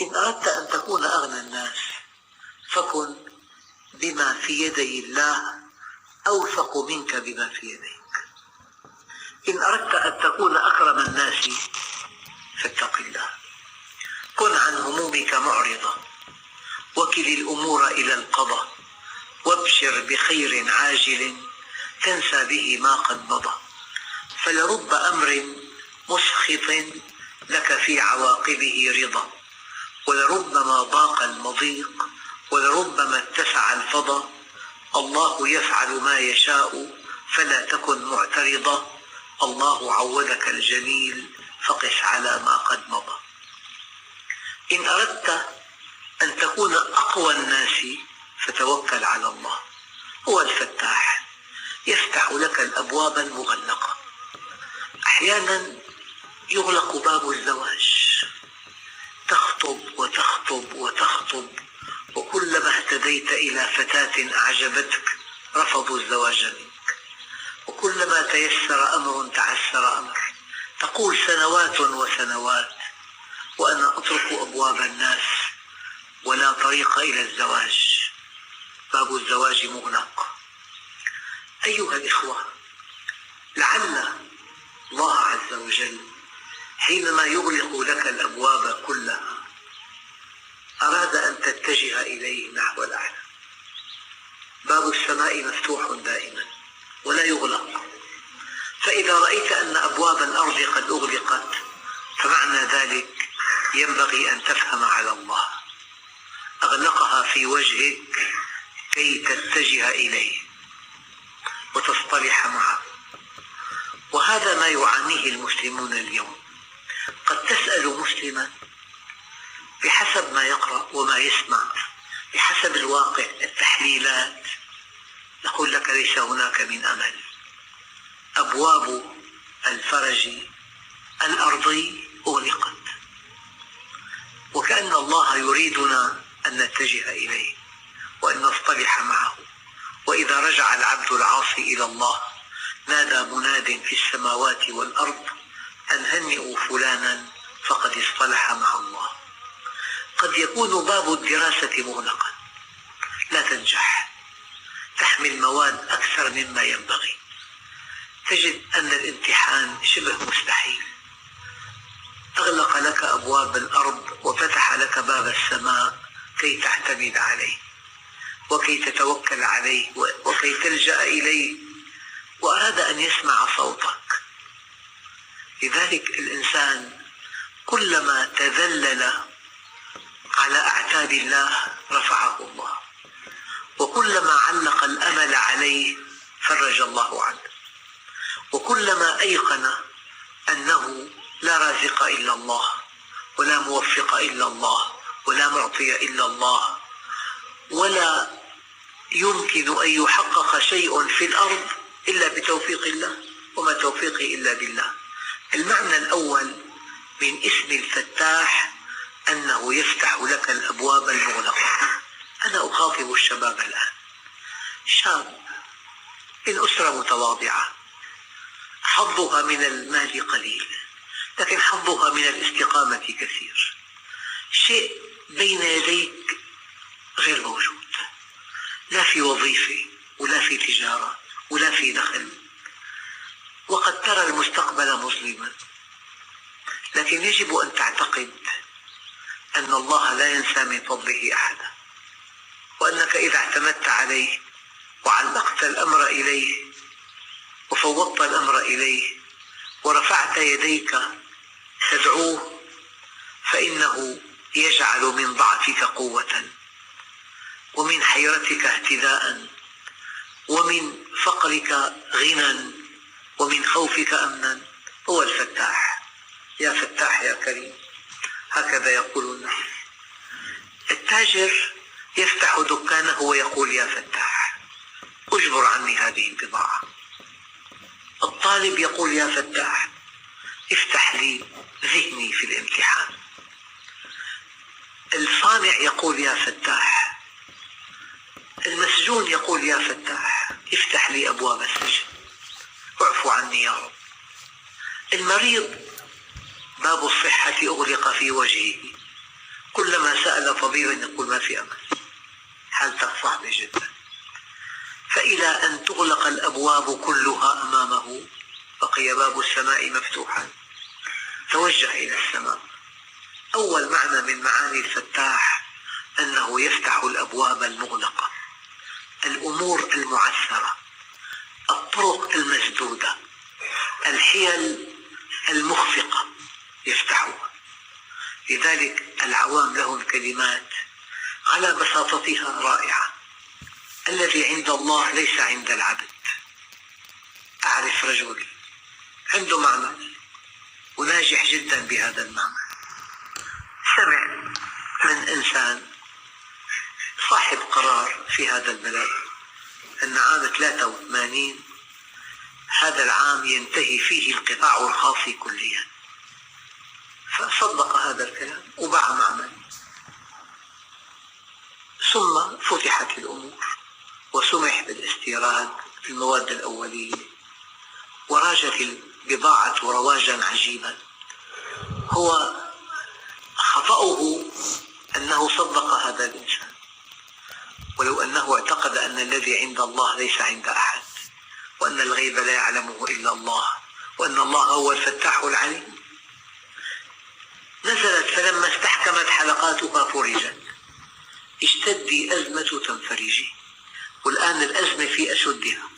إن أردت أن تكون أغنى الناس فكن بما في يدي الله أوثق منك بما في يديك. إن أردت أن تكون أكرم الناس فاتق الله. كن عن همومك معرضا، وكل الأمور إلى القضاء، وابشر بخير عاجل تنسى به ما قد مضى. فلرب أمر مسخط لك في عواقبه رضا، ولربما ضاق المضيق، ولربما اتسع الفضا. الله يفعل ما يشاء فلا تكن معترضا، الله عودك الجميل فقس على ما قد مضى. إن أردت أن تكون أقوى الناس فتوكل على الله، هو الفتاح، يفتح لك الأبواب المغلقة. أحيانا يغلق باب الزواج، تخطب وتخطب وتخطب، وكلما اهتديت إلى فتاة أعجبتك رفضوا الزواج منك، وكلما تيسر أمر تعسر أمر. تقول سنوات وسنوات وأنا أطرق أبواب الناس ولا طريق إلى الزواج، باب الزواج مغلق. أيها الإخوة، لعل الله عز وجل حينما يغلق لك الأبواب كلها أراد أن تتجه إليه نحو الأعلى. باب السماء مفتوح دائما ولا يغلق، فإذا رأيت أن أبواب الأرض قد أغلقت فمعنى ذلك ينبغي أن تفهم على الله أغلقها في وجهك كي تتجه إليه وتصطلح معه. وهذا ما يعانيه المسلمون اليوم. قد تسأل مسلما بحسب ما يقرأ وما يسمع، بحسب الواقع، التحليلات، يقول لك ليس هناك من أمل، أبواب الفرج الأرضي أغلقت، وكأن الله يريدنا أن نتجه إليه وأن نصطلح معه. وإذا رجع العبد العاصي إلى الله نادى مناد في السماوات والأرض أن هنئوا فلانا فقد اصطلح مع الله. قد يكون باب الدراسة مغلقا، لا تنجح، تحمل مواد أكثر مما ينبغي، تجد أن الامتحان شبه مستحيل، أغلق لك أبواب الأرض وفتح لك باب السماء كي تعتمد عليه وكي تتوكل عليه وكي تلجأ إليه، وأراد أن يسمع صوتك. لذلك الإنسان كلما تذلل على أعتاب الله رفعه الله، وكلما علق الأمل عليه فرج الله عنه، وكلما أيقن أنه لا رازق إلا الله ولا موفق إلا الله ولا معطي إلا الله، ولا يمكن أن يحقق شيء في الأرض إلا بتوفيق الله، وما توفيقي إلا بالله. المعنى الأول من اسم الفتاح أنه يفتح لك الأبواب المغلقة. أنا أخاطب الشباب الآن، شاب من أسرة متواضعة، حظها من المال قليل لكن حظها من الاستقامة كثير، شيء بين يديك غير موجود، لا في وظيفة ولا في تجارة ولا في دخل، وقد ترى المستقبل مظلما، لكن يجب أن تعتقد أن الله لا ينسى من فضله أحدا، وأنك إذا اعتمدت عليه وعلقت الأمر إليه وفوضت الأمر إليه ورفعت يديك تدعوه فإنه يجعل من ضعفك قوة، ومن حيرتك اهتداء، ومن فقرك غنى، ومن خوفك أمنا. هو الفتاح، يا فتاح يا كريم، هكذا يقول الناس. التاجر يفتح دكانه ويقول يا فتاح اجبر عني هذه البضاعة. الطالب يقول يا فتاح افتح لي ذهني في الامتحان. الصانع يقول يا فتاح. المسجون يقول يا فتاح افتح لي أبواب السجن واعفو عني يا رب. المريض باب الصحة أغلق في وجهه كلما سأل طبيبا يقول ما في أمل، حالتك صعبة جدا. فإلى أن تغلق الأبواب كلها أمامه بقي باب السماء مفتوحا، توجه إلى السماء. أول معنى من معاني الفتاح أنه يفتح الأبواب المغلقة، الأمور المعسرة، الطرق المسدودة، الحيل المخفقة يفتحها. لذلك العوام لهم كلمات على بساطتها رائعة: الذي عند الله ليس عند العبد. أعرف رجل عنده معمل وناجح جدا بهذا المعمل، سمع من إنسان صاحب قرار في هذا البلد أن عام 83 هذا العام ينتهي فيه القطاع الخاص كليا، فصدق هذا الكلام وباع معمل. ثم فتحت الأمور وسمح بالاستيراد في المواد الأولية، وراجت البضاعة رواجا عجيبا. هو خطأه أنه صدق هذا الإنسان، ولو أنه اعتقد أن الذي عند الله ليس عند أحد، وأن الغيب لا يعلمه إلا الله، وأن الله هو الفتاح العليم. نزلت فلما استحكمت حلقاتها فرجت. اشتدي أزمة تنفرجي. والآن الأزمة في أشدها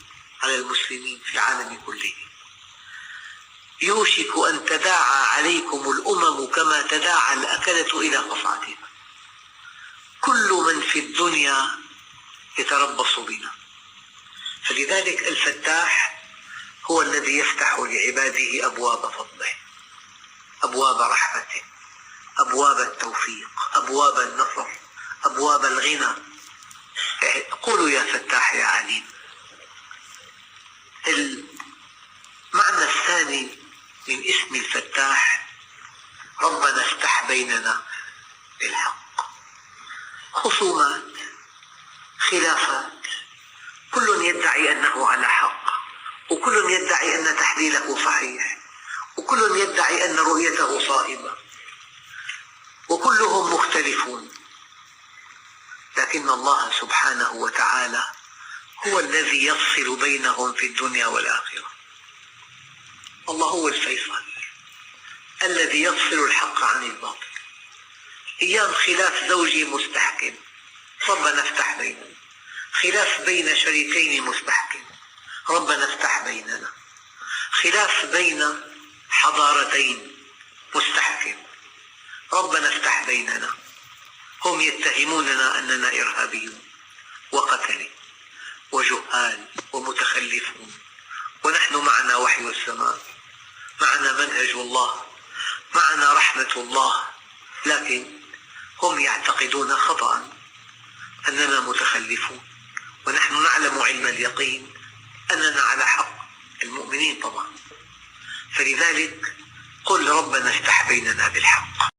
على المسلمين في العالم كله. يوشك أن تداعى عليكم الأمم كما تداعى الأكلة إلى قصعتها. كل من في الدنيا يتربص بنا. فلذلك الفتاح هو الذي يفتح لعباده أبواب فضله، أبواب رحمته، أبواب التوفيق، أبواب النصر، أبواب الغنى. قولوا يا فتاح يا عليم. المعنى الثاني من اسم الفتاح: ربنا افتح بيننا بالحق. خصومات، خلافات، كل يدعي أنه على حق، وكل يدعي أن تحليله صحيح، وكل يدعي أن رؤيته صائبة، وكلهم مختلفون. لكن الله سبحانه وتعالى هو الذي يفصل بينهم في الدنيا والآخرة. الله هو الفيصل الذي يفصل الحق عن الباطل. أيام خلاف زوجي مستحكم، ربنا افتح بيننا. خلاف بين شريكين مستحكم، ربنا افتح بيننا. خلاف بين حضارتين مستحكم، ربنا افتح بيننا. هم يتهموننا أننا إرهابيون وقتلة وجهال ومتخلفون، ونحن معنا وحي السماء، معنا منهج الله، معنا رحمة الله. لكن هم يعتقدون خطأ أننا متخلفون، ونحن نعلم علم اليقين أننا على حق، المؤمنين طبعا. فلذلك قل ربنا افتح بيننا بالحق.